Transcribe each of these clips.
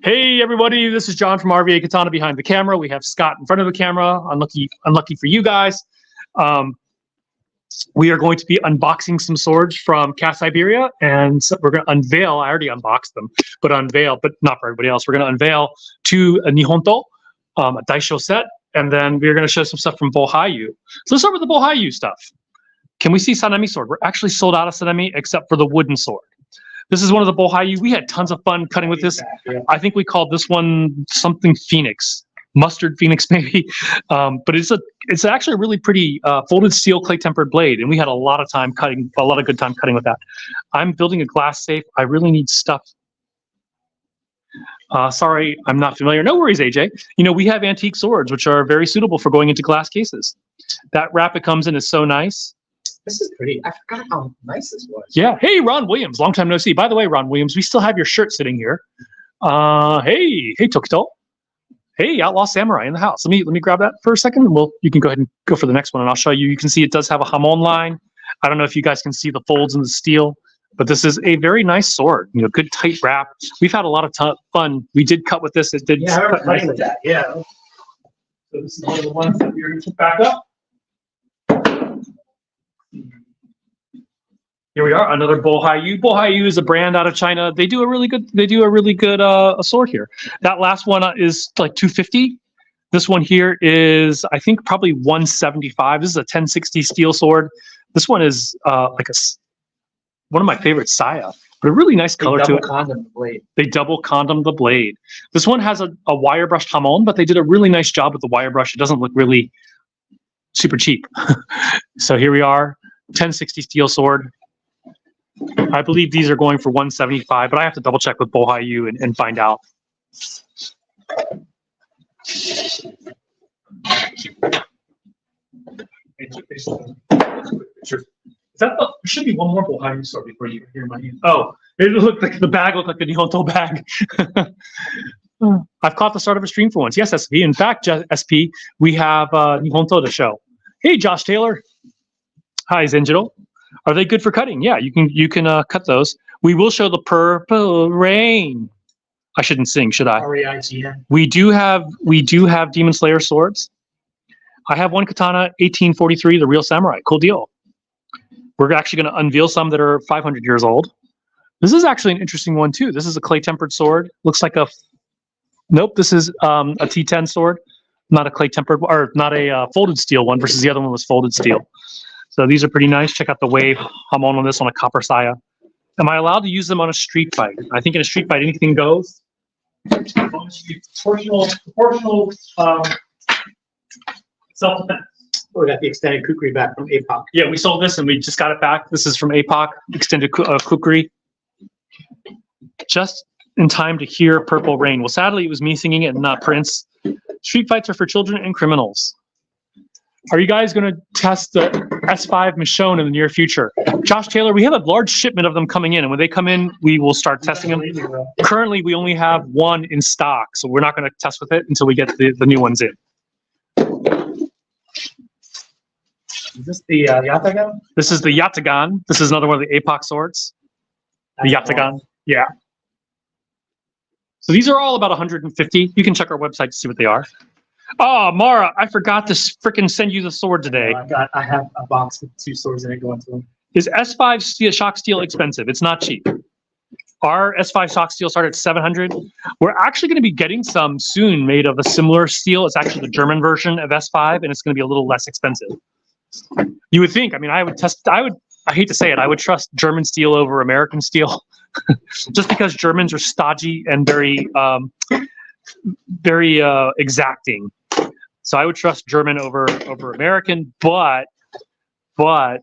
Hey everybody, this is John from RVA Katana behind the camera. We have Scott in front of the camera. Unlucky for you guys. We are going to be unboxing some swords from Cast Siberia, and so we're going to unveil. I already unboxed them, but not for everybody else. We're going to unveil two Nihonto, a Daisho set, and then we're going to show some stuff from Bohaiyu. So let's start with the Bohaiyu stuff. Can we see Sanemi sword? We're actually sold out of Sanemi except for the wooden sword. This is one of the Bohaiyu. We had tons of fun cutting with this. I think we called this one something Phoenix, mustard Phoenix maybe. But it's actually a really pretty folded steel clay tempered blade, and we had a lot of good time cutting with that. I'm building a glass safe. I really need stuff. Sorry, I'm not familiar. No worries, AJ. You know, we have antique swords, which are very suitable for going into glass cases. That wrap it comes in is so nice. This is pretty. I forgot how nice this was. Yeah. Hey, Ron Williams. Long time no see. By the way, Ron Williams, we still have your shirt sitting here. Hey, Tokito. Hey, Outlaw Samurai in the house. Let me grab that for a second, and you can go ahead and go for the next one, and I'll show you. You can see it does have a hamon line. I don't know if you guys can see the folds in the steel, but this is a very nice sword. You know, good tight wrap. We've had a lot of fun. We did cut with this. It did. Yeah, I remember playing with that. Yeah. So this is one of the ones that we're going to put back up. Here we are, another Bohaiyu. Bohaiyu is a brand out of China. They do a really good sword here. That last one is like $250. This one here is, I think, probably $175. This is a 1060 steel sword. This one is one of my favorite Saya, but a really nice color to it. They double condom the blade. This one has a wire brushed hamon, but they did a really nice job with the wire brush. It doesn't look really super cheap. So here we are, 1060 steel sword. I believe these are going for $175, but I have to double check with Bohaiyu and find out. Is that there should be one more Bohaiyu sword before you hear my hand. Oh, it looked like the bag looked like the Nihonto bag. I've caught the start of a stream for once. Yes, SP. In fact, SP, we have Nihonto to show. Hey, Josh Taylor. Hi, Zenjiro. Are they good for cutting? Yeah, you can cut those. We will show the Purple Rain. I shouldn't sing, should I? R-A-I-G-N. We do have Demon Slayer swords. I have one Katana, 1843, the real samurai. Cool deal. We're actually going to unveil some that are 500 years old. This is actually an interesting one too. This is a clay tempered sword. Looks like nope. This is a T10 sword, not a clay tempered or not a folded steel one. Versus the other one was folded steel. So these are pretty nice. Check out the wave. I'm on this on a copper Saya. Am I allowed to use them on a street fight? I think in a street fight, anything goes. Proportional self-defense. We got the extended kukri back from APOC. Yeah, we sold this and we just got it back. This is from APOC, extended kukri. Just in time to hear Purple Rain. Well, sadly, it was me singing it and not Prince. Street fights are for children and criminals. Are you guys going to test the S5 Michonne in the near future? Josh Taylor, we have a large shipment of them coming in, and when they come in, we will start testing them. Currently, we only have one in stock, so we're not going to test with it until we get the new ones in. Is this the Yatagan? This is the Yatagan. This is another one of the APOC swords. The Yatagan. Yeah. So these are all about 150. You can check our website to see what they are. Oh, Mara, I forgot to frickin' send you the sword today. I have a box with 2 swords in it going to them. Is S5 shock steel expensive? It's not cheap. Our S5 shock steel started at 700. We're actually going to be getting some soon made of a similar steel. It's actually the German version of S5, and it's going to be a little less expensive. You would think. I mean, I hate to say it, I would trust German steel over American steel, just because Germans are stodgy and very exacting. So I would trust German over American, but wait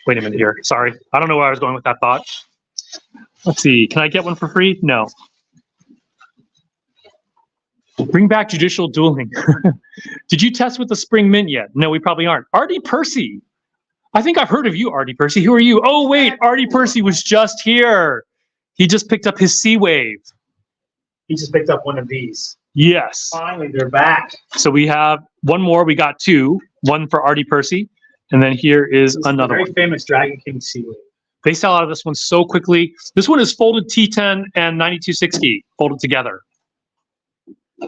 a minute here. Sorry. I don't know where I was going with that thought. Let's see. Can I get one for free? No. Bring back judicial dueling. Did you test with the Spring Mint yet? No, we probably aren't. Artie Percy. I think I've heard of you, Artie Percy. Who are you? Oh, wait. Artie Percy was just here. He just picked up his Sea Wave. He just picked up one of these. Yes. Finally, they're back. So we have one more. We got 2. One for Artie Percy. And then here is another very one. famous Dragon King Sea Wave. They sell out of this one so quickly. This one is folded T10 and 9260 folded together.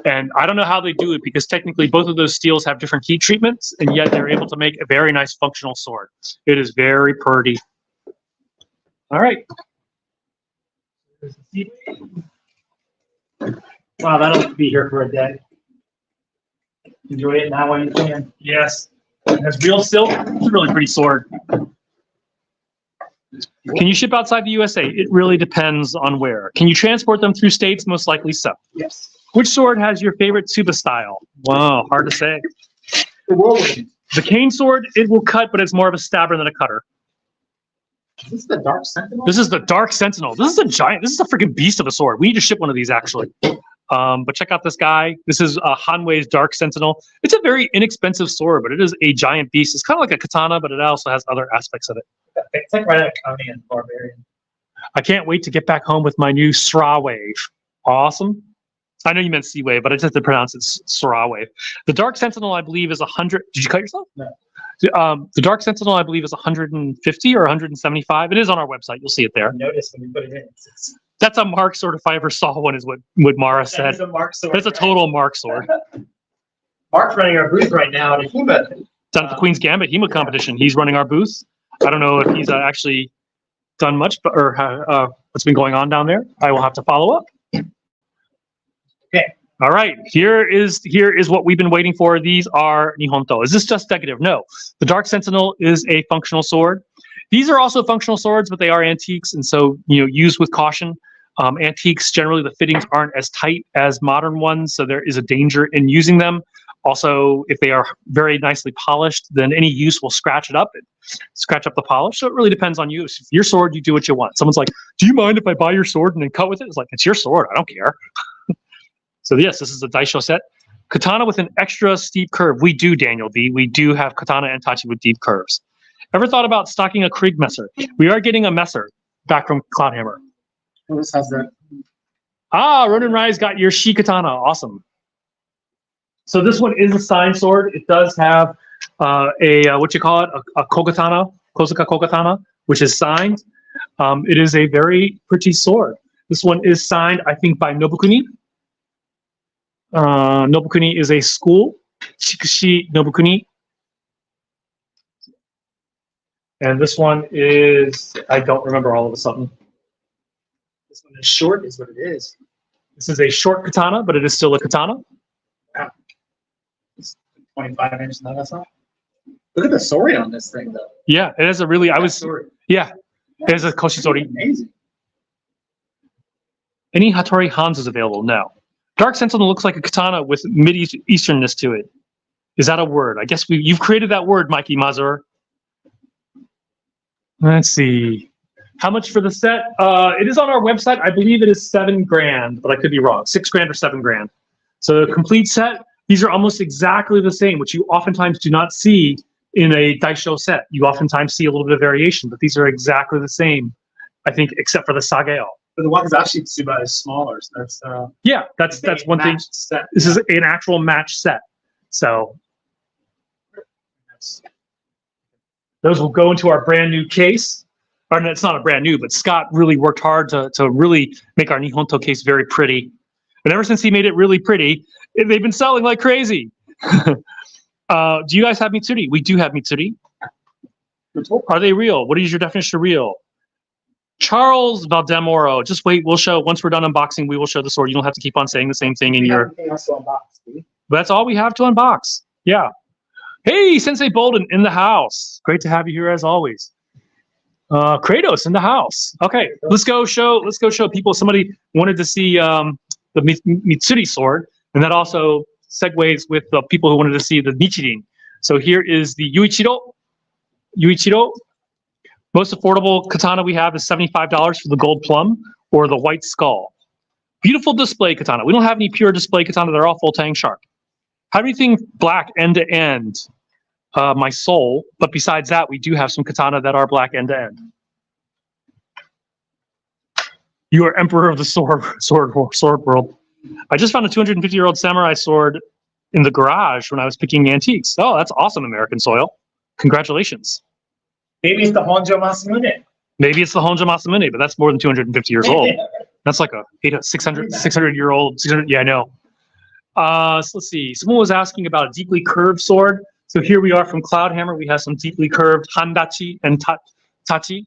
And I don't know how they do it because technically both of those steels have different heat treatments, and yet they're able to make a very nice functional sword. It is very pretty. All right. Wow, that'll be here for a day. Enjoy it now while you can. Yes. It has real silk. It's a really pretty sword. Can you ship outside the USA? It really depends on where. Can you transport them through states? Most likely so. Yes. Which sword has your favorite Tsuba style? Wow, hard to say. The whirlwind. The cane sword, it will cut, but it's more of a stabber than a cutter. Is this the Dark Sentinel? This is the Dark Sentinel. This is a giant. This is a freaking beast of a sword. We need to ship one of these, actually. But check out this guy. This is Hanwei's Dark Sentinel. It's a very inexpensive sword, but it is a giant beast. It's kind of like a katana, but it also has other aspects of it. It's like right out of Conan Barbarian. I can't wait to get back home with my new Sra Wave. Awesome. I know you meant Sea Wave, but I just have to pronounce it Sra Wave. The Dark Sentinel, I believe, is 100. Did you cut yourself? No. The Dark Sentinel, I believe, is 150 or 175. It is on our website. You'll see it there. Notice when you put it in. That's a Mark sword if I ever saw one, is what Mara said. That is a Mark sword. That's a total Mark sword. Mark's running our booth right now at a HEMA. Done at the Queen's Gambit HEMA competition. He's running our booth. I don't know if he's actually done much, or what's been going on down there. I will have to follow up. Okay. All right. Here is what we've been waiting for. These are Nihonto. Is this just decorative? No. The Dark Sentinel is a functional sword. These are also functional swords, but they are antiques, and so use with caution. Antiques, generally the fittings aren't as tight as modern ones, so there is a danger in using them. Also, if they are very nicely polished, then any use will scratch it up, scratch up the polish. So it really depends on you. If your sword, you do what you want. Someone's like, "Do you mind if I buy your sword and then cut with it?" It's like, it's your sword. I don't care. So yes, this is a Daisho set. Katana with an extra steep curve. We do, Daniel B. We do have katana and tachi with deep curves. Ever thought about stocking a Krieg Messer? We are getting a Messer back from Cloudhammer. What else has that? Ah, Ronin Rise got your Shi Katana. Awesome. So this one is a signed sword. It does have a Kokatana, Kozuka Kokatana, which is signed. It is a very pretty sword. This one is signed, I think, by Nobukuni. Nobukuni is a school, Chikushi Nobukuni. And this one is, I don't remember all of a sudden. This one is short, is what it is. This is a short katana, but it is still a katana. Wow. It's 25 inches, no, that's not. Look at the sori on this thing, though. Yeah, it has a really, it Yeah, has a koshizori. amazing. Any Hattori Hans is available? No. Dark Sentinel looks like a katana with mid-easternness to it. Is that a word? I guess you've created that word, Mikey Mazur. Let's see. How much for the set? It is on our website. I believe it is $7,000, but I could be wrong. $6,000 or $7,000. So the complete set, these are almost exactly the same, which you oftentimes do not see in a Daisho set. You oftentimes see a little bit of variation, but these are exactly the same, I think, except for the Sageo. But the one that's actually Tsuba is smaller, so that's yeah, that's one thing. Set. This is an actual match set. So those will go into our brand new case. Or no, it's not a brand new, but Scott really worked hard to really make our Nihonto case very pretty. And ever since he made it really pretty, they've been selling like crazy. Do you guys have Mitsuri? We do have Mitsuri. Are they real? What is your definition of real? Charles Valdemoro, just wait. We'll show, once we're done unboxing, we will show the sword. You don't have to keep on saying the same thing in your... That's all we have to unbox. Yeah. Hey, Sensei Bolden in the house. Great to have you here as always. Kratos in the house. Okay, let's go show people. Somebody wanted to see the Mitsuri sword, and that also segues with the people who wanted to see the Nichirin. So here is the Yuichiro. Most affordable katana we have is $75 for the gold plum or the white skull. Beautiful display katana. We don't have any pure display katana. They're all full tang sharp. Everything black end to end. My soul. But besides that, we do have some katana that are black end to end. You are emperor of the sword world. I just found a 250-year-old samurai sword in the garage when I was picking antiques. Oh, that's awesome, American soil. Congratulations. Maybe it's the Honjo Masamune. Maybe it's the Honja Masamune, but that's more than 250 years old. That's like a 600-year-old. 600. Yeah, I know. So let's see. Someone was asking about a deeply curved sword. So here we are from Cloudhammer. We have some deeply curved Handachi and Tachi.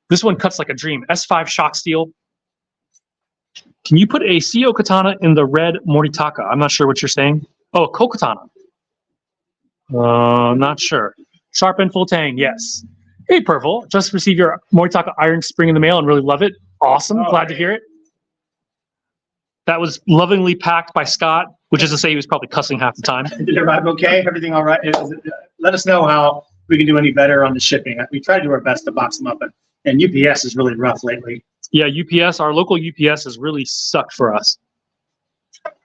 This one cuts like a dream. S5 shock steel. Can you put a CO katana in the red Moritaka? I'm not sure what you're saying. Oh, a Kokatana. Not sure. Sharp and full tang, yes. Hey, Purple, just received your Moritaka iron spring in the mail and really love it. Awesome, glad to hear it. That was lovingly packed by Scott, which is to say he was probably cussing half the time. Did everybody okay? Everything all right? Let us know how we can do any better on the shipping. We try to do our best to box them up, and UPS is really rough lately. Yeah, UPS, our local UPS has really sucked for us.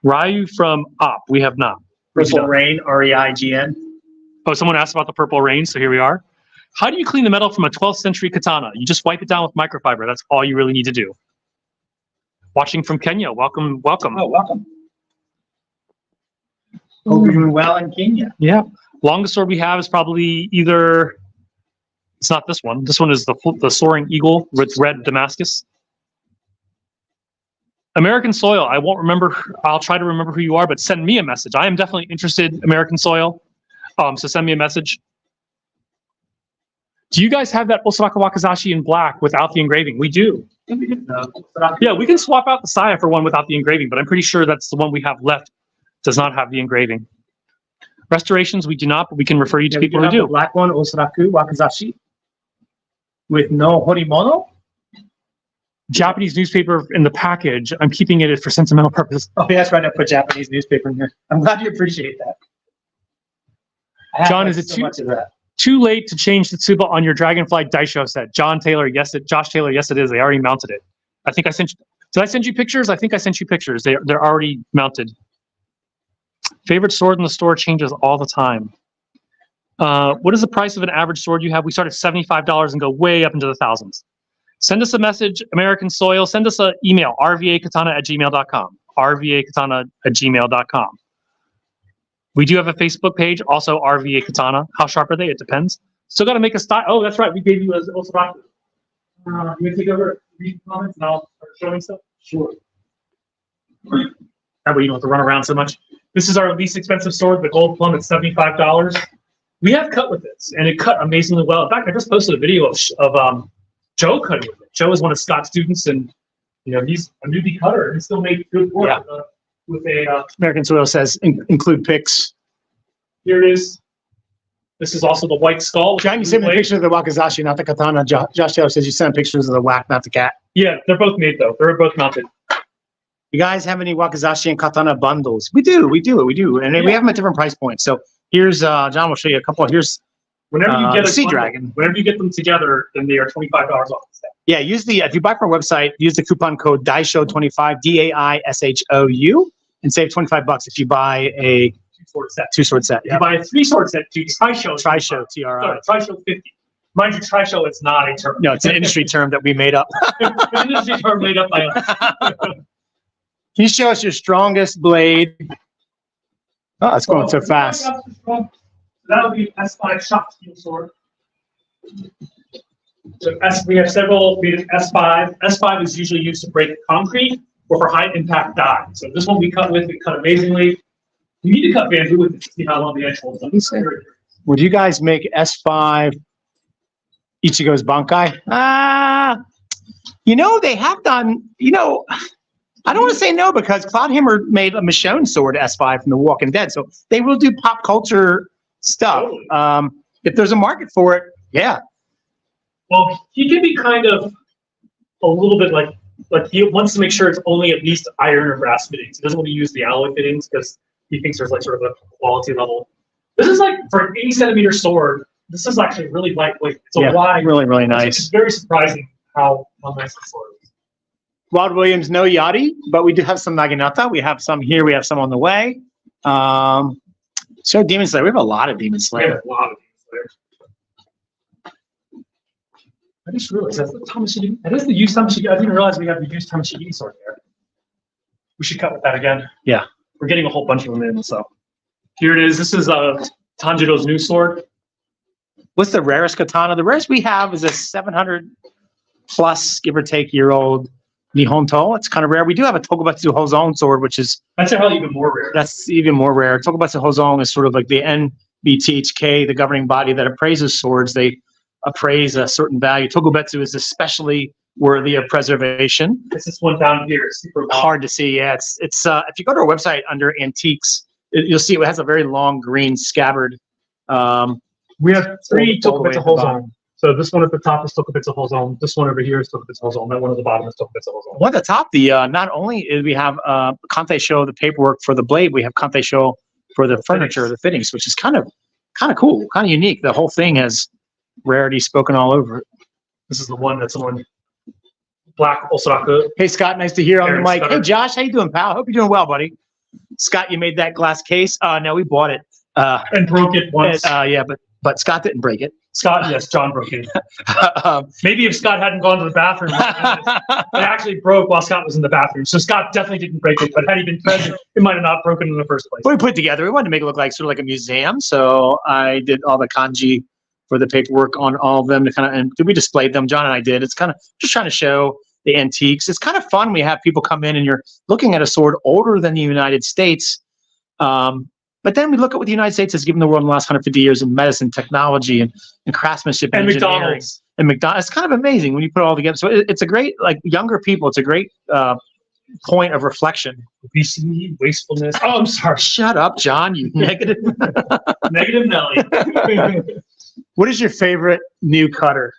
Ryu from Op, we have not. Purple Rain, REIGN. Oh, someone asked about the Purple Rain, so here we are. How do you clean the metal from a 12th century katana? You just wipe it down with microfiber. That's all you really need to do. Watching from Kenya, welcome, welcome. Oh, welcome. Hope you're doing well in Kenya. Yeah, longest sword we have is probably either, it's not this one. This one is the Soaring Eagle with red Damascus. American Soil, I won't remember, I'll try to remember who you are, but send me a message. I am definitely interested, American Soil. So send me a message. Do you guys have that Osaka Wakizashi in black without the engraving? We do. Yeah, we can swap out the Saya for one without the engraving, but I'm pretty sure that's the one we have left. Does not have the engraving. Restorations, we do not, but we can refer you to people who do. The black one, Osaka Wakizashi, with no horimono. Japanese newspaper in the package. I'm keeping it for sentimental purposes. Oh, yeah, that's right. I put Japanese newspaper in here. I'm glad you appreciate that. John, is it too late to change the Tsuba on your Dragonfly Daisho set? Josh Taylor, yes, it is. They already mounted it. I think I sent you. Did I send you pictures? I think I sent you pictures. They're already mounted. Favorite sword in the store changes all the time. What is the price of an average sword you have? We start at $75 and go way up into the thousands. Send us a message, American Soil. Send us an email, rvakatana@gmail.com. rvakatana@gmail.com. We do have a Facebook page, also RVA Katana. How sharp are they? It depends. Still got to make a style. Oh, that's right. We gave you a Osaka. You want to take over, read comments, and I'll start showing stuff? Sure. That way you don't have to run around so much. This is our least expensive sword, the Gold Plum at $75. We have cut with this, and it cut amazingly well. In fact, I just posted a video of Joe cutting with it. Joe is one of Scott's students, and he's a newbie cutter, and he still made good work. Yeah. With a American Soil says include pics. Here it is. This is also the white skull. John, you sent me a picture of the Wakizashi, not the katana. Josh Taylor says you sent pictures of the whack, not the cat. Yeah, they're both made though. They're both mounted. You guys have any Wakizashi and katana bundles? We do, and we have them at different price points. So here's John will show you a couple. Here's whenever you get a Sea Dragon. Whenever you get them together, then they are $25 off the set. Yeah, if you buy from our website, use the coupon code Daisho25 DAISHOU and save $25 if you buy a two sword set. If you buy a 3-sword set, do Trisho. Trisho, TRI. Trisho 50. Mind you, Trisho is not a term. No, it's an industry term that we made up. It's an industry term made up by us. Can you show us your strongest blade? Oh, it's going so fast. So that'll be S5 shock steel sword. So we have several made of S5. S5 is usually used to break concrete or for high impact die. So this one we cut amazingly. You need to cut bamboo with it to see how long the edge holds up. Would you guys make S5 Ichigo's Bankai? They have done, I don't want to say no because Cloudhammer made a Michonne sword S5 from The Walking Dead. So they will do pop culture stuff. Totally. If there's a market for it, yeah. Well, he can be kind of a little bit like he wants to make sure it's only at least iron or brass fittings. He doesn't want to use the alloy fittings because he thinks there's sort of a quality level. This is for an 80-centimeter sword. This is actually really lightweight. It's a wide, really, really nice. It's very surprising how nice the sword is. Wild Williams, no Yachty, but we do have some Naginata. We have some here. We have some on the way. So Demon Slayer. We have a lot of Demon Slayer. We have a lot of Demon Slayer. I just realized that's the Tamashigi. That is the used Tamashigi. I didn't realize we have the used Tamashigi sword there. We should cut with that again. Yeah. We're getting a whole bunch of them in, so. Here it is. This is Tanjiro's new sword. What's the rarest katana? The rarest we have is a 700 plus, give or take, year old Nihonto. It's kind of rare. We do have a Tokubetsu Hozon sword, which is That's probably even more rare. that's even more rare. Tokubetsu Hozon is sort of like the NBTHK, the governing body that appraises swords. They appraise a certain value. Tokubetsu is especially worthy of preservation. This is one down here. It's super long. Hard to see. Yeah, it's if you go to our website under antiques, you'll see it has a very long green scabbard. We have three all the way Tokubetsu at the bottom. Hozon. So this one at the top is Tokubetsu Hozon. This one over here is Tokubetsu Hozon. That one at the bottom is Tokubetsu Hozon. One at the top, not only is we have Kante Show, the paperwork for the blade, we have Kante Show for the furniture, the fittings, which is kind of cool, kind of unique. The whole thing has rarity spoken all over it. This is the one that's on black Osaraku. Hey Scott, nice to hear on the Aaron mic. Scudder. Hey Josh, how you doing, pal? Hope you're doing well, buddy. Scott, you made that glass case. No, we bought it. And broke it once. Yeah, but Scott didn't break it. Scott, yes, John broke it. Um, Maybe if Scott hadn't gone to the bathroom, it actually broke while Scott was in the bathroom. So Scott definitely didn't break it, but had he been present, it might have not broken in the first place. What we put it together, we wanted to make it look like sort of like a museum. So I did all the kanji for the paperwork on all of them to and we displayed them. John and I did. It's kind of just trying to show the antiques. It's kind of fun. We have people come in and you're looking at a sword older than the United States. But then we look at what the United States has given the world in the last 150 years in medicine, technology, and craftsmanship, And engineering. McDonald's. And McDonald's. It's kind of amazing when you put it all together. So it's a great, like younger people, it's a great point of reflection. Obesity, wastefulness. Oh, I'm sorry. Shut up, John, you negative. Negative Nelly. What is your favorite new cutter?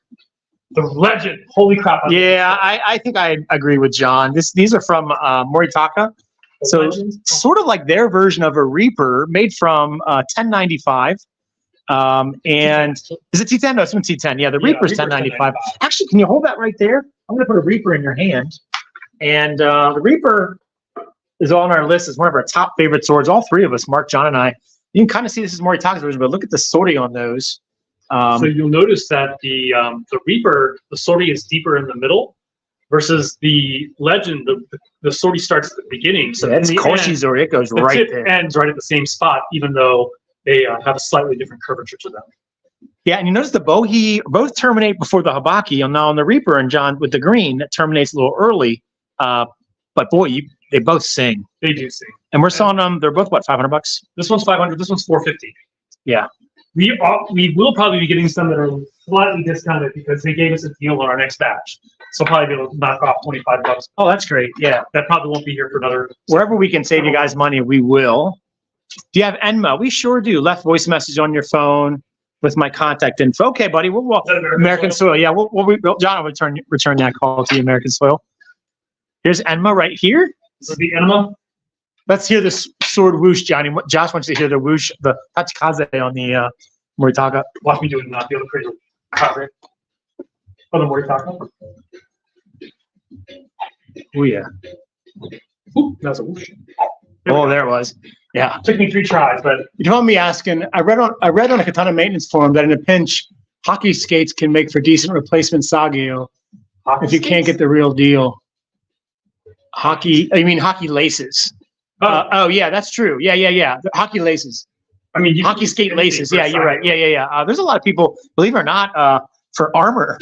The legend. Holy crap. Yeah, I think I agree with John. These are from Moritaka. So Legends? sort of like their version of a Reaper made from 1095. And is it T10? No, it's from T10. Yeah, the Reaper's 1095. Actually, can you hold that right there? I'm going to put a Reaper in your hand. And the Reaper is on our list as one of our top favorite swords. All three of us, Mark, John, and I. You can kind of see this is Moritaka's version, but look at the sortie on those. So you'll notice that the Reaper, the sortie is deeper in the middle, versus the Legend, the sortie starts at the beginning. So that's in the Koshi's, or it goes the right tip there. ends right at the same spot, even though they have a slightly different curvature to them. Yeah, and you notice the bohi both terminate before the habaki. And now on the Reaper and John with the green, that terminates a little early. But boy, they both sing. They do sing. And we're selling them. They're both what, $500? This one's 500. This one's 450. Yeah. We will probably be getting some that are slightly discounted because they gave us a deal on our next batch. So probably be able to knock off $25. Oh, that's great. Yeah. That probably won't be here for another. Wherever we can save you guys money, we will. Do you have Enma? We sure do. Left voice message on your phone with my contact info. Okay, buddy. We'll walk American Soil. Yeah, John will return that call to you, American Soil. Here's Enma right here. This is the enema. Let's hear this sword whoosh, Johnny. Josh wants you to hear the whoosh, the tachikaze on the Moritaka. Watch me do it not. The other crazy. Oh, the Moritaka. Oh yeah. Ooh, that's a whoosh. Oh, there it was. Yeah. Took me 3 tries, but You don't me asking. I read on a Katana maintenance forum that in a pinch, hockey skates can make for decent replacement Sagio if you can't get the real deal. Hockey laces. Oh yeah, that's true. Yeah. The hockey laces. I mean, Hockey skate laces. Yeah, you're right. Yeah. There's a lot of people, believe it or not, for armor.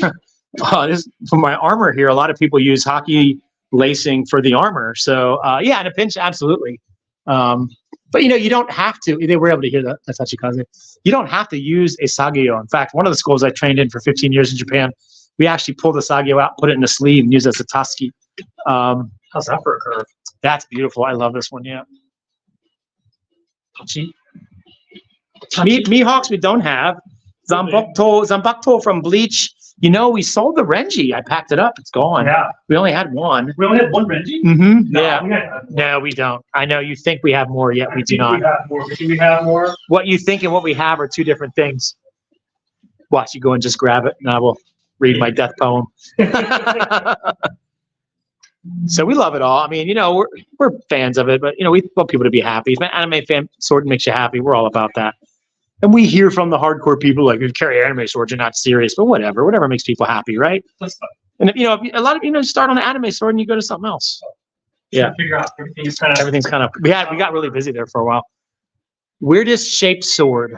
For my armor here, a lot of people use hockey lacing for the armor. So yeah, in a pinch, absolutely. But you don't have to. They were able to hear that. That's Tachikaze. You don't have to use a sagio. In fact, one of the schools I trained in for 15 years in Japan, we actually pulled the sagio out, put it in the sleeve, and use it as a taski. how's that for a curve? That's beautiful. I love this one. Yeah. Touchy. Mihawks we don't have. Zanbakuto from Bleach. We sold the Renji. I packed it up. It's gone. Yeah. We only had one. We only had one Renji? Mm-hmm. No, Yeah. we had more. No, we don't. I know you think we have more, yet we do not. We have more. Do we have more? What you think and what we have are two different things. Watch, you go and just grab it, and I will read my death poem. So we love it all. I mean, we're fans of it, but we want people to be happy. If an anime fan sword makes you happy, we're all about that. And we hear from the hardcore people like, if you carry anime swords, you're not serious. But whatever makes people happy, right? That's fine. And a lot of start on an anime sword and you go to something else. Yeah. Figure out everything's kind of. We got really busy there for a while. Weirdest shaped sword.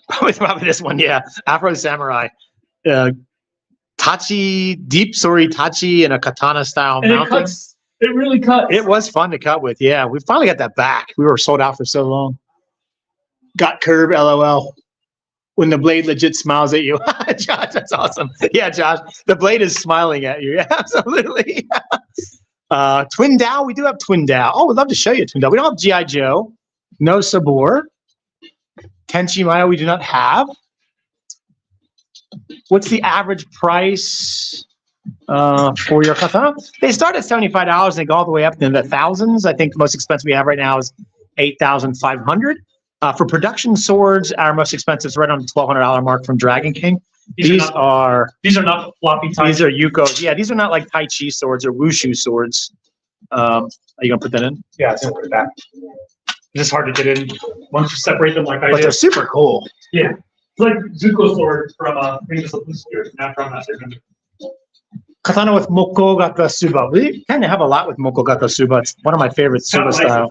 Probably this one, yeah. Afro Samurai. Tachi, deep sori Tachi, and a katana style And it mounting. cuts. It really cuts. It was fun to cut with. Yeah, we finally got that back. We were sold out for so long. Got curb, LOL. When the blade legit smiles at you. Josh, that's awesome. Yeah, Josh, the blade is smiling at you. Yeah, absolutely. Twin Dow, we do have Twin Dow. Oh, we'd love to show you Twin Dow. We don't have G.I. Joe. No Sabor. Tenchi Mayo, we do not have. What's the average price for your katana? They start at $75 and they go all the way up into the thousands. I think the most expensive we have right now is $8,500. For production swords, our most expensive is right on the $1,200 mark from Dragon King. These are not floppy types. these are Yukos. Yeah, these are not like Tai Chi swords or Wushu swords. Are you gonna put that in? Yeah, it's gonna put it back. It's just hard to get in once you separate them like I But did. they're super cool. Yeah, it's like Zuko sword from Rangers of the Blue Spirit. Not from that. Katana with Mokogata Suba. We kind of have a lot with Mokogata Suba. It's one of my favorite Suba style.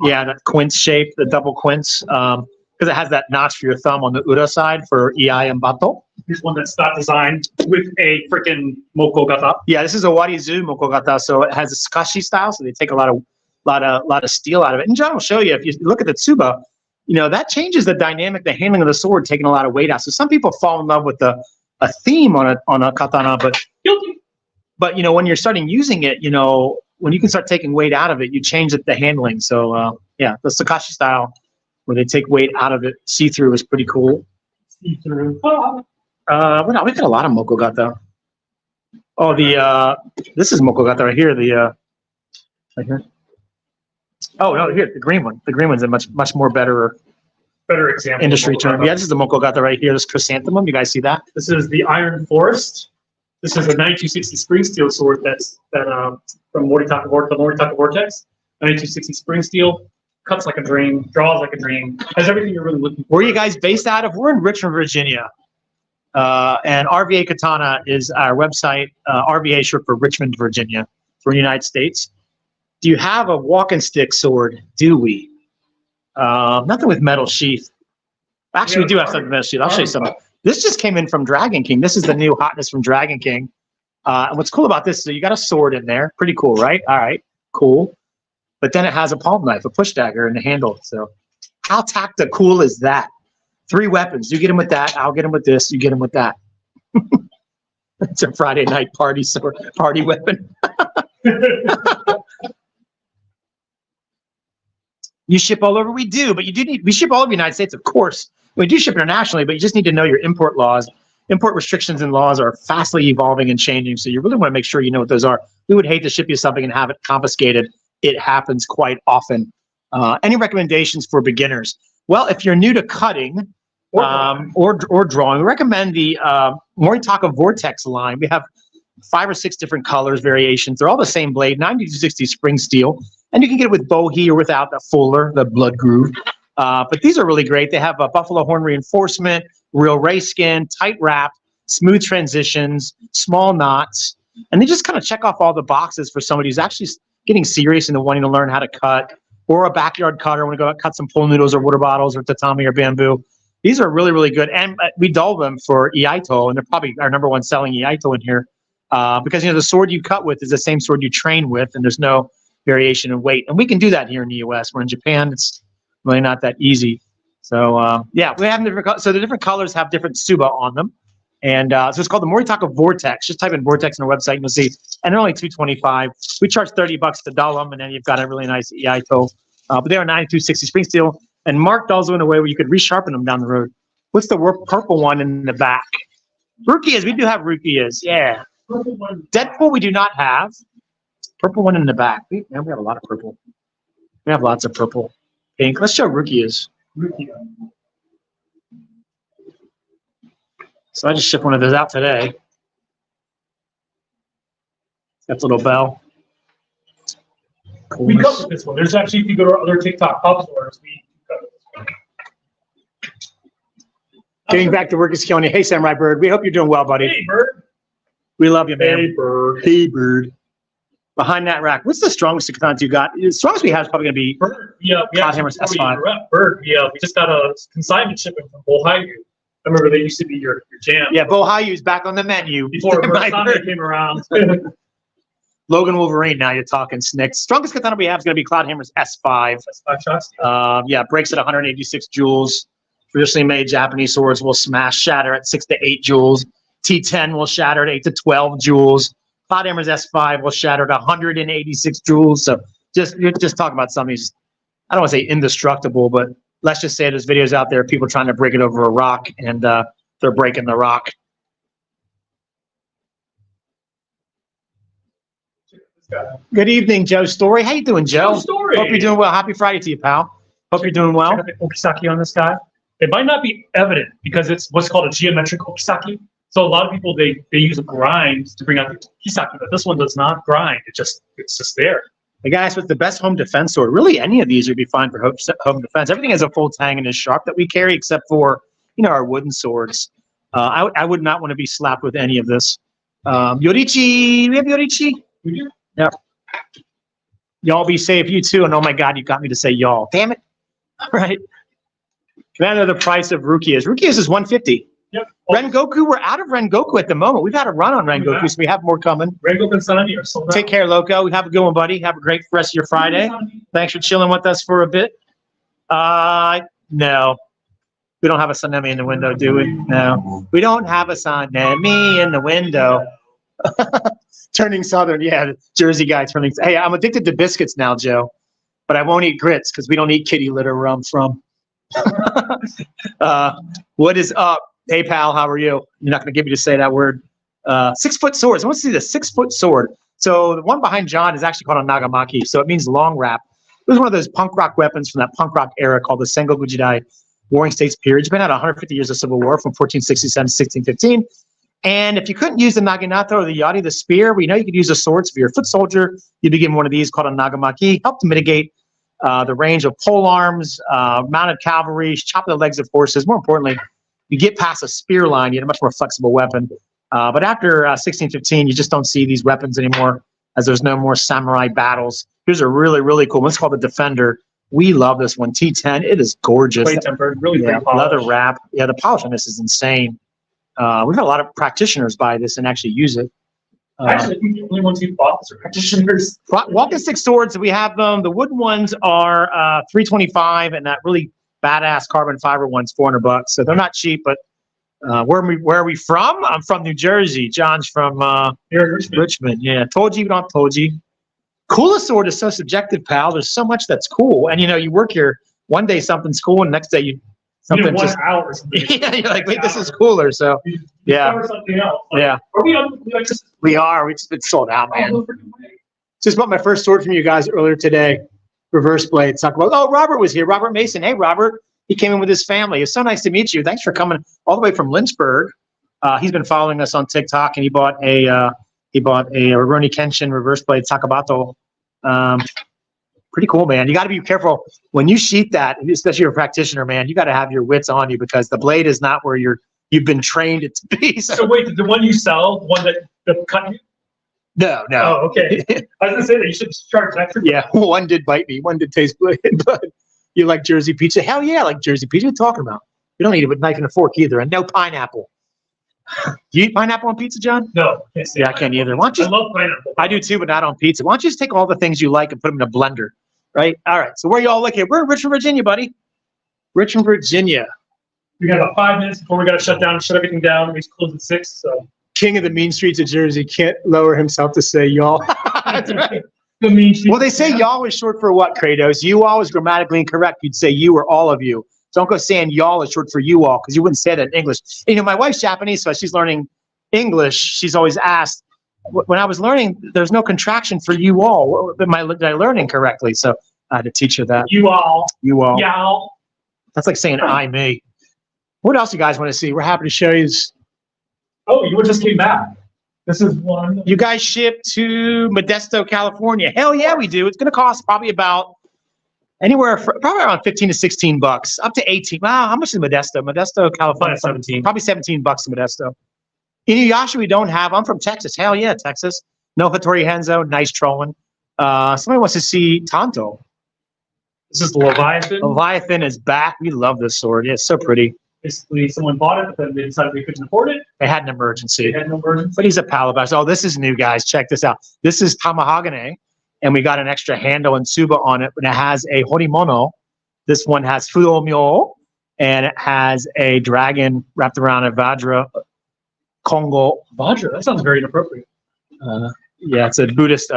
Yeah, that quince shape, the double quince, because it has that notch for your thumb on the Ura side for Iai and Bato. Here's one that's not designed with a freaking Mokogata. Yeah, this is a Warizu Mokogata, so it has a Sakashi style, so they take a lot of steel out of it. And John will show you, if you look at the Tsuba, you know, that changes the dynamic, the handling of the sword, taking a lot of weight out. So some people fall in love with a theme on a katana, but you know, when you're starting using it, you know, when you can start taking weight out of it, you change the handling. So yeah, the Sakashi style, where they take weight out of it, see-through is pretty cool. See-through. What else? We got a lot of Mokogata. Oh, this is Mokogata right here. Right here. Oh no, here the green one. The green one's a much more better Example. industry term. Yeah, this is the Mokogata right here. This chrysanthemum. You guys see that? This is the Iron Forest. This is a 9260 spring steel sword from Moritaka Vortex. 9260 spring steel, cuts like a dream, draws like a dream, has everything you're really looking for. Where are you guys based out of? We're in Richmond, Virginia. And RVA Katana is our website. RVA short for Richmond, Virginia, for the United States. Do you have a walking stick sword? Do we? Nothing with metal sheath. Actually, we do have something with metal sheath. I'll show you something. This just came in from Dragon King. This is the new hotness from Dragon King. And what's cool about this is you got a sword in there. Pretty cool, right? All right, cool. But then it has a palm knife, a push dagger in the handle. So how tactical cool is that? 3 weapons. You get him with that. I'll get him with this. You get him with that. It's a Friday night party sword, party weapon. You ship all over? We do, but we ship all over the United States, of course. We do ship internationally, but you just need to know your import laws. Import restrictions and laws are fastly evolving and changing, so you really want to make sure you know what those are. We would hate to ship you something and have it confiscated. It happens quite often. Any recommendations for beginners? Well, if you're new to cutting or drawing, we recommend the Moritaka Vortex line. We have 5 or 6 different colors, variations. They're all the same blade, 9260 spring steel. And you can get it with bohea or without the fuller, the blood groove. But these are really great. They have a buffalo horn reinforcement, real ray skin, tight wrap, smooth transitions, small knots. And they just kind of check off all the boxes for somebody who's actually getting serious into wanting to learn how to cut, or a backyard cutter, want to go out, cut some pool noodles or water bottles or tatami or bamboo. These are really, really good. And we dull them for Iaito, and they're probably our #1 selling Iaito in here. Because, you know, the sword you cut with is the same sword you train with, and there's no variation in weight. And we can do that here in the US. Where in Japan, it's really not that easy. So, yeah, we have different. So the different colors have different tsuba on them. And so it's called the Moritaka Vortex. Just type in Vortex on our website and you'll see. And they're only $225. We charge $30 to dull them, and then you've got a really nice Iaito. But they are 9260 spring steel. And Mark dulls them in a way where you could resharpen them down the road. What's the purple one in the back? Rukias. We do have Rukias. Yeah. Deadpool we do not have. Purple one in the back. We have a lot of purple. We have lots of purple. Pink. Let's show Rukias. So I just shipped one of those out today. Got the little bell. We cut with this one. There's actually, if you go to our other TikTok pub stores, we cut with this one. Getting back to work is killing you. Hey, Samurai Bird. We hope you're doing well, buddy. Hey, Bird. We love you, man. Hey, Bird. Hey, Bird. Behind that rack, what's the strongest katana you got? The strongest we have is probably going to be Bird. Yeah, we Godhammer's S5. Bird. We just got a consignment shipment from Ohio. remember they used to be your jam. Yeah, Bohayu's back on the menu. Before Mercedes came around. Logan Wolverine, now you're talking Snicks. Strongest katana we have is going to be Cloudhammer's S5. That's 5 shots. Yeah, breaks at 186 joules. Traditionally made Japanese swords will shatter at 6 to 8 joules. T10 will shatter at 8 to 12 joules. Cloudhammer's S5 will shatter at 186 joules. So you're just talking about something, I don't want to say indestructible, but let's just say there's videos out there of people trying to break it over a rock, and they're breaking the rock. Good evening, Joe Story. How you doing, Joe? Joe Story. Hope you're doing well. Happy Friday to you, pal. Hope you're doing well. Check out the okisaki on this guy. It might not be evident because it's what's called a geometric okisaki. So a lot of people they use a grind to bring out the okisaki, but this one does not grind. It's just there. Hey guys, with the best home defense sword, really any of these would be fine for home defense. Everything has a full tang and is sharp that we carry, except for our wooden swords. I would not want to be slapped with any of this. Yorichi, we have Yorichi. We do. Yep. Y'all be safe, you too. And oh my God, you got me to say y'all. Damn it. All right. Can I know the price of Rukia's? Rukia's is 150. Yep. Rengoku, we're out of Rengoku at the moment. We've had a run on Rengoku, so we have more coming. Rengoku and Sanani are sold out. Take care, Loco. Have a good one, buddy. Have a great rest of your Friday. Thanks for chilling with us for a bit. No. We don't have a Sanemi in the window, do we? No. We don't have a Sanemi in the window. Turning Southern, yeah, the Jersey guy turning. Hey, I'm addicted to biscuits now, Joe, but I won't eat grits because we don't eat kitty litter where I'm from. What is up? Hey, pal, how are you? You're not going to get me to say that word. 6-foot swords. I want to see the 6-foot sword. So the one behind John is actually called a nagamaki, so it means long wrap. It was one of those punk rock weapons from that punk rock era called the Sengoku Jidai Warring States period. It's been at 150 years of civil war from 1467 to 1615. And if you couldn't use the naginata or the yari, the spear, we know you could use a sword. So if you're a foot soldier, you'd be given one of these called a nagamaki. Help to mitigate the range of pole arms, mounted cavalry, chop the legs of horses. More importantly, you get past a spear line, you get a much more flexible weapon. But after 1615, you just don't see these weapons anymore as there's no more samurai battles. Here's a really, really cool one. It's called the Defender. We love this one. T10. It is gorgeous. Plate tempered, really Yeah, great polish. leather wrap. Yeah, the polish on this is insane. We've had a lot of practitioners buy this and actually use it. Actually, I think the only ones who bought this are practitioners. Walking stick swords, we have them. The wooden ones are $325, and that really badass carbon fiber one's $400. So they're not cheap, but where are we from? I'm from New Jersey. John's from Here in Richmond. Richmond. Yeah, told you, not told you. Coolest sword is so subjective, pal. There's so much that's cool, and you work here. One day something's cool, and next day You something know, 1 just hour or something. yeah. You're like, wait, this is cooler. So You yeah. discover something else. Like, yeah, Are we on? We like just we are. We just been sold out, man. all over the way. Just bought my first sword from you guys earlier today. Reverse blade. Talk about. Oh, Robert was here. Robert Mason. Hey, Robert. He came in with his family. It's so nice to meet you. Thanks for coming all the way from Lynchburg. He's been following us on TikTok, and he bought a Rurouni Kenshin reverse blade Takabato. Pretty cool, man. You got to be careful when you sheath that, especially if you're a practitioner, man. You got to have your wits on you because the blade is not where you've been trained it to be. So wait, the one you sell, the one that cut you? No. Oh, okay. I was gonna say that you should charge extra. Yeah, one did bite me. One did taste good. But you like Jersey pizza? Hell yeah, I like Jersey pizza. What are you talking about? You don't eat it with a knife and a fork either, and no pineapple. Do you eat pineapple on pizza, John? No, can't say Yeah, I can't either. Why don't you? I love pineapple. I do too, but not on pizza. Why don't you just take all the things you like and put them in a blender, right? All right. So where y'all looking? We're in Richmond, Virginia, buddy. Richmond, Virginia. We got about 5 minutes before we got to shut down, shut everything down. We close at 6. So King of the mean streets of Jersey can't lower himself to say y'all. That's right. the mean street. Well, they say y'all is short for what, Kratos? You all is grammatically incorrect. You'd say you or all of you. So don't go saying y'all is short for you all because you wouldn't say that in English. And, my wife's Japanese, so she's learning English. She's always asked, when I was learning, there's no contraction for you all. Did I learn incorrectly? So I had to teach her that. You all. You all. Y'all. That's like saying I, me. What else you guys want to see? We're happy to show you. Oh, you just came back. This is one. You guys ship to Modesto, California. Hell yeah, we do. It's going to cost probably about probably around 15 to 16 bucks, up to 18. Wow, how much is Modesto? Modesto, California. 17. Probably 17 bucks in Modesto. Inuyasha we don't have. I'm from Texas. Hell yeah, Texas. No Hattori Henzo. Nice trolling. Somebody wants to see Tanto. This is the Leviathan. Leviathan is back. We love this sword. Yeah, it's so pretty. Basically, someone bought it, but then they decided they couldn't afford it. They had an emergency. They had no emergency. But he's a pal of ours. Oh, this is new, guys. Check this out. This is Tamahagane, and we got an extra handle and tsuba on it, and it has a horimono. This one has Fudomyo, and it has a dragon wrapped around a Vajra Kongo. Vajra, that sounds very inappropriate. Yeah, it's a Buddhist,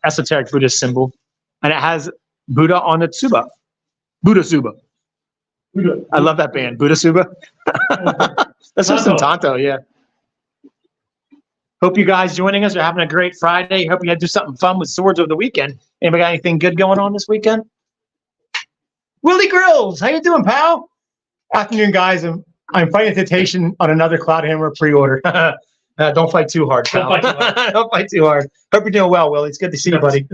esoteric Buddhist symbol. And it has Buddha on the tsuba. Buddha Suba. Buddha. I love that band, Buddha Suba. That's just some Tanto, yeah. Hope you guys joining us are having a great Friday. Hope you had to do something fun with swords over the weekend. Anybody got anything good going on this weekend? Willie Grills, how you doing, pal? Afternoon, guys. I'm fighting temptation on another Cloudhammer pre-order. Don't fight too hard, pal. Don't fight too hard. Don't fight too hard. Hope you're doing well, Willie. It's good to see you, buddy.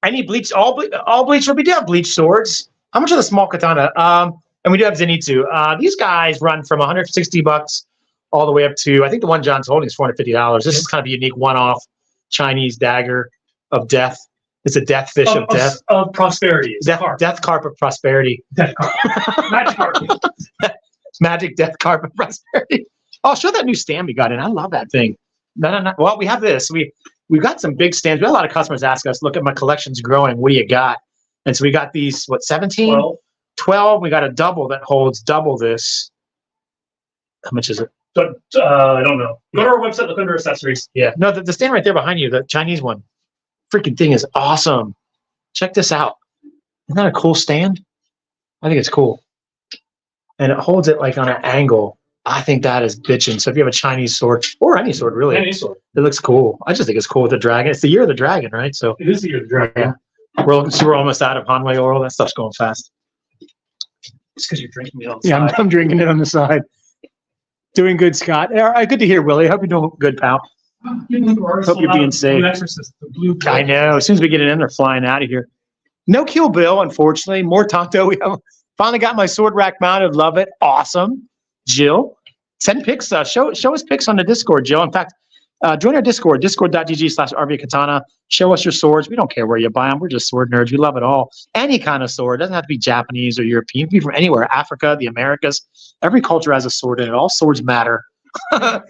Any bleach? All bleach? We do have bleach swords. How much are the small katana? And we do have Zenitsu. These guys run from $160 all the way up to, I think the one John's holding is $450. This is kind of a unique one-off Chinese dagger of death. It's a death fish of death. Of prosperity. Death carp of prosperity. Death carp. Magic carp. Magic death carp of prosperity. I'll show that new stand we got in. I love that thing. No. Well, we have this. We've got some big stands. We had a lot of customers ask us, look at my collection's growing. What do you got? And so we got these, 17? 12. We got a double that holds double this. How much is it? I don't know. Go to our website, look under accessories. Yeah. No, the stand right there behind you, the Chinese one. Freaking thing is awesome. Check this out. Isn't that a cool stand? I think it's cool. And it holds it like on an angle. I think that is bitching. So if you have a Chinese sword, or any sword really, Any sword. it looks cool. I just think it's cool with the dragon. It's the year of the dragon, right? So It is the year of the dragon. yeah. We're almost out of Hanwei oil. That stuff's going fast. It's because you're drinking it on the Yeah, side. I'm drinking it on the side. Doing good, Scott. All right, good to hear, Willie. Hope you're doing good, pal. Hope you're being safe. Blue Exorcist, the blue I know. As soon as we get it in, they're flying out of here. No Kill Bill, unfortunately. More Tanto. We have finally got my sword rack mounted. Love it. Awesome. Jill, send pics. Show us pics on the Discord, Jill. In fact, join our Discord, discord.gg/RVKatana. Show us your swords. We don't care where you buy them. We're just sword nerds. We love it all. Any kind of sword. It doesn't have to be Japanese or European. It can be from anywhere. Africa, the Americas. Every culture has a sword in it. All swords matter.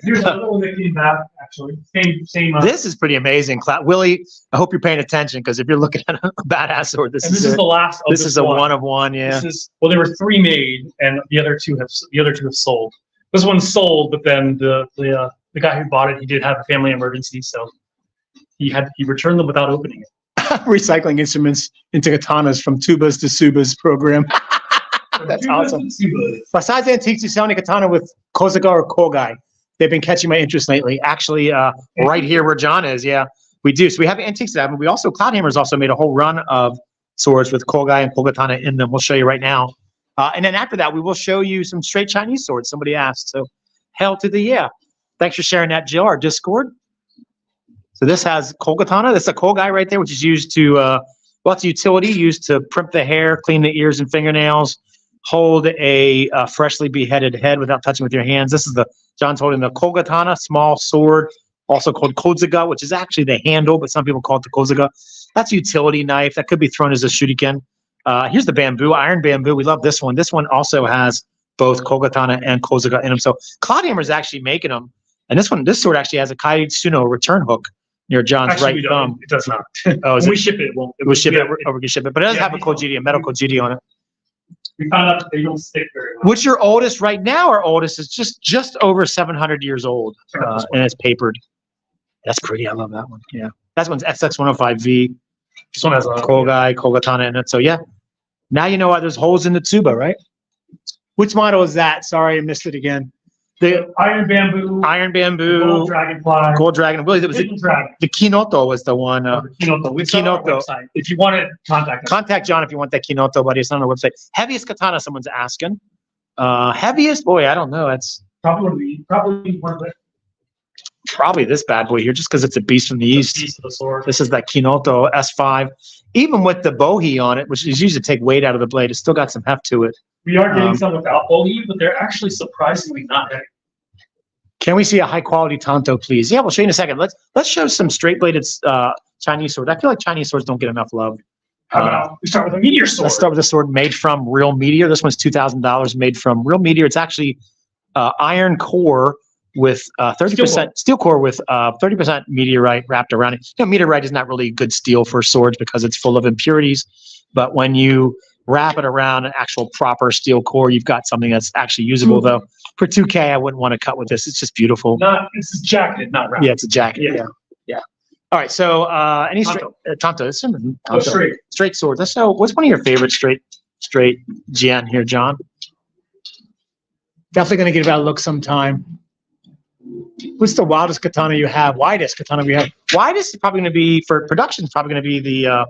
Here's a little Nicky map, actually. Same. This is pretty amazing, Willie. I hope you're paying attention because if you're looking at a badass sword, this is the last. Of this is a one of one. Yeah. Well, there were 3 made, and the other two have sold. This one sold, but then the guy who bought it, he did have a family emergency, so he returned them without opening it. Recycling instruments into katanas from tubas to subas program. That's awesome. Besides antiques, you sell any katana with Kozuka or Kogai? They've been catching my interest lately. Actually, right here where John is, yeah, we do. So we have antiques that but we also, Cloudhammer's also made a whole run of swords with Kogai and Kogatana in them. We'll show you right now. And then after that, we will show you some straight Chinese swords. Somebody asked. So hell to the yeah. Thanks for sharing that, Jill, our Discord. So this has Kogatana. That's a Kogai right there, which is used to, it's a utility used to primp the hair, clean the ears and fingernails, hold a freshly beheaded head without touching with your hands. This is John's holding the Kogatana, small sword, also called Kozuga, which is actually the handle, but some people call it the Kozuga. That's a utility knife. That could be thrown as a shuriken. Here's the bamboo, iron bamboo. We love this one. This one also has both Kogatana and Kozuga in them. So Cloudhammer's actually making them. And this sword actually has a Kaitsuno return hook near John's right thumb. It does not. Oh, when we ship it, it won't. We'll ship it, or we can ship it. But it does have a Kojiri, a metal Kojiri on it. We found out that they don't stick very well. What's your oldest right now? Our oldest is just over 700 years old, and it's papered. That's pretty. I love that one. Yeah, that one's SX105V. This one has a Kogai, Kogatana in it. So yeah, now you know why there's holes in the tsuba, right? Which model is that? Sorry, I missed it again. The iron bamboo, gold dragonfly, gold dragon. Really, it was the Kinoto was the one. The Kinoto. It's on our website. If you want it, contact us. Contact John if you want that Kinoto, buddy. It's on the website. Heaviest katana, someone's asking. Heaviest, boy, I don't know. It's probably one of the. Probably this bad boy here, just because it's a beast from the east. Beast of the sword. This is that Kinoto S5. Even with the bohie on it, which is used to take weight out of the blade, it's still got some heft to it. We are getting some without bohie, but they're actually surprisingly not heavy. Can we see a high quality Tanto, please? Yeah, we'll show you in a second. Let's show some straight bladed Chinese swords. I feel like Chinese swords don't get enough love. We start with a meteor sword. Let's start with a sword made from real meteor. This one's $2,000, made from real meteor. It's actually iron core with 30% steel core with 30% meteorite wrapped around it. Meteorite is not really good steel for swords because it's full of impurities. But when you wrap it around an actual proper steel core, you've got something that's actually usable. Though for 2K, I wouldn't want to cut with this. It's just beautiful. It's jacketed, not wrapped. Yeah, it's a jacket. Yeah. All right. So any Tanto. Straight sword. So what's one of your favorite straight gen here, John? Definitely going to give that a look sometime. What's the wildest katana you have? Widest katana we have? Widest is probably going to be, for production, is probably going to be the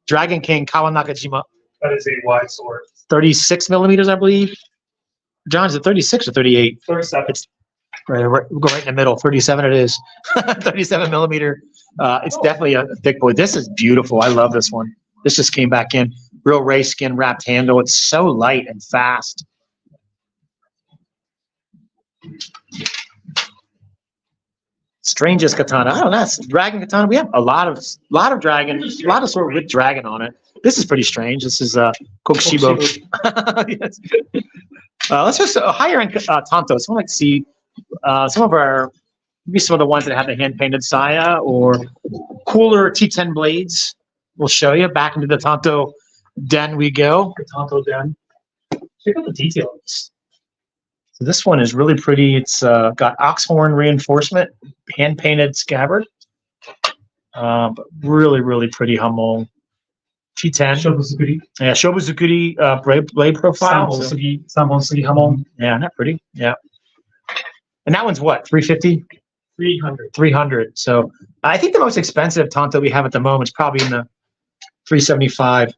Dragon King Kawanakajima. That is a wide sword. 36 millimeters, I believe. John, is it 36 or 38? 37. It's right, we'll go right in the middle. 37 it is. 37 millimeter. It's definitely a thick boy. This is beautiful. I love this one. This just came back in. Real ray skin wrapped handle. It's so light and fast. Strangest katana. I don't know. That's dragon katana. We have a lot of dragon, a lot of sword with dragon on it. This is pretty strange. This is Kokushibo. Yes. Let's just higher end Tanto. So I'd like to see some of the ones that have the hand painted saya or cooler T10 blades. We'll show you. Back into the Tanto den we go. The Tanto den. Check out the details. So this one is really pretty. It's got oxhorn reinforcement, hand painted scabbard. But really, really pretty Hamon. T10. Shobuzukuri. Yeah, Shobuzukuri blade profile. Samon Hamon. Yeah, not pretty. Yeah. And that one's what? 350? 300. 300. So I think the most expensive Tanto we have at the moment is probably in the 375.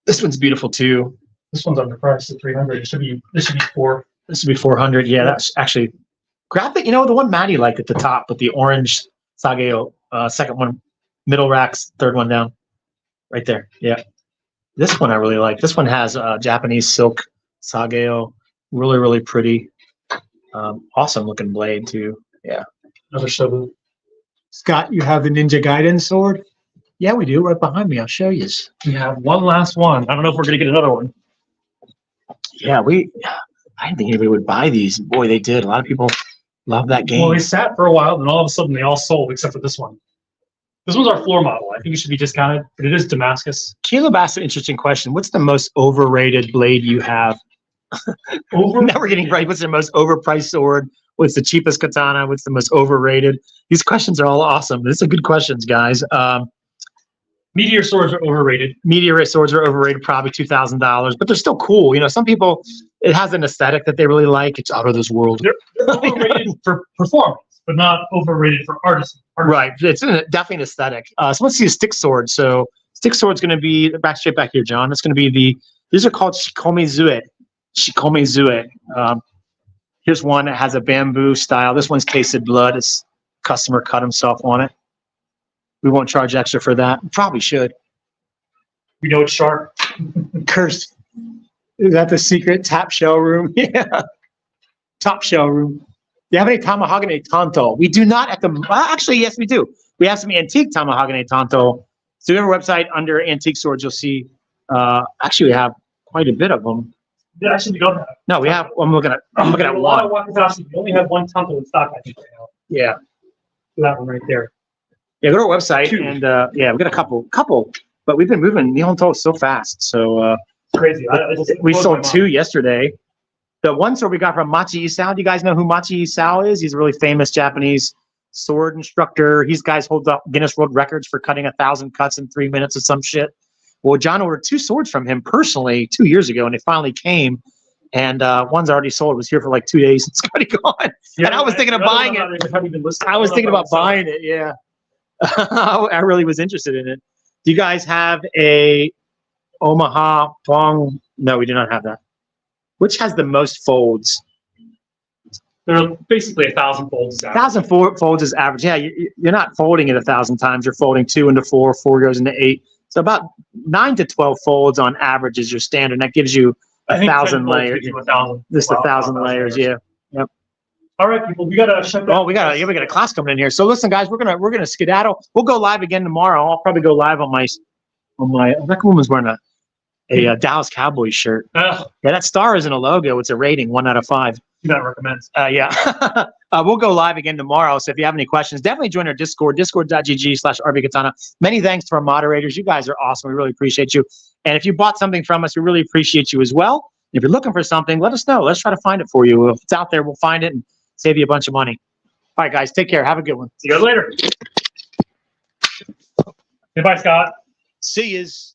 This one's beautiful too. This one's underpriced at 300. This should be 4. This would be 400. Yeah, that's actually graphic. The one Maddie liked at the top with the orange Sageo, second one, middle racks, third one down, right there. Yeah, this one I really like. This one has Japanese silk Sageo, really, really pretty. Awesome looking blade too. Yeah, another Shobu. Scott, you have the Ninja Gaiden sword? Yeah, we do. Right behind me. I'll show you. We have one last one. I don't know if we're gonna get another one. Yeah, I didn't think anybody would buy these. Boy, they did. A lot of people love that game. Well, they sat for a while, and all of a sudden they all sold except for this one. This one's our floor model. I think it should be discounted, but it is Damascus. Caleb asked an interesting question. What's the most overrated blade you have? Now we're getting right. What's the most overpriced sword? What's the cheapest katana? What's the most overrated? These questions are all awesome. These are good questions, guys. Meteor swords are overrated. Meteorite swords are overrated, probably $2,000, but they're still cool. Some people, it has an aesthetic that they really like. It's out of this world. They're overrated for performance, but not overrated for artisan. Right. It's definitely an aesthetic. So let's see a stick sword. So stick sword's going to be straight back here, John. It's going to be these are called shikomezue. Shikomezue. Here's one that has a bamboo style. This one's tasted blood. It's customer cut himself on it. We won't charge extra for that. Probably should. We know it's sharp. Cursed. Is that the secret top shell room? Yeah. Top shell room. Do you have any Tamahagane Tanto? We do not actually, yes, we do. We have some antique Tamahagane Tanto. So we have a website under antique swords. You'll see. Actually, we have quite a bit of them. Yeah, actually, we don't have. No, we have. I'm looking at one. We only have one Tanto in stock, I think, right now. Yeah. That one right there. Yeah, go to our website and we got a couple, but we've been moving Nihonto so fast. So crazy. We sold 2 yesterday. The one sword we got from Machi Isao. Do you guys know who Machi Isao is? He's a really famous Japanese sword instructor. He's guys holds up Guinness World Records for cutting 1,000 cuts in 3 minutes or some shit. Well, John ordered 2 swords from him personally 2 years ago, and they finally came. And one's already sold. It was here for like 2 days. It's already gone. Yeah, and I was thinking of buying it. I was thinking about buying it. Yeah. I really was interested in it. Do you guys have a Omaha Pong? No, we do not have that. Which has the most folds? They're basically 1,000 folds. 1,000 folds is average. Yeah, you're not folding it 1,000 times. You're folding 2 into 4, 4 goes into 8. So about 9 to 12 folds on average is your standard. That gives you 1,000 layers. Just 1,000 layers. Yeah. Yep. All right, people, we gotta shut down. Oh, we got a class coming in here. So listen, guys, we're gonna skedaddle. We'll go live again tomorrow. I'll probably go live on my that woman's wearing a Dallas Cowboys shirt. Oh, Yeah, that star isn't a logo. It's a rating, 1 out of 5. that recommends. Yeah. We'll go live again tomorrow. So if you have any questions, definitely join our Discord, discord.gg/RBKatana. Many thanks to our moderators. You guys are awesome. We really appreciate you. And if you bought something from us, we really appreciate you as well. If you're looking for something, let us know. Let's try to find it for you. If it's out there, we'll find it and save you a bunch of money. All right, guys, take care. Have a good one. See you guys later. Goodbye, Scott. See yous.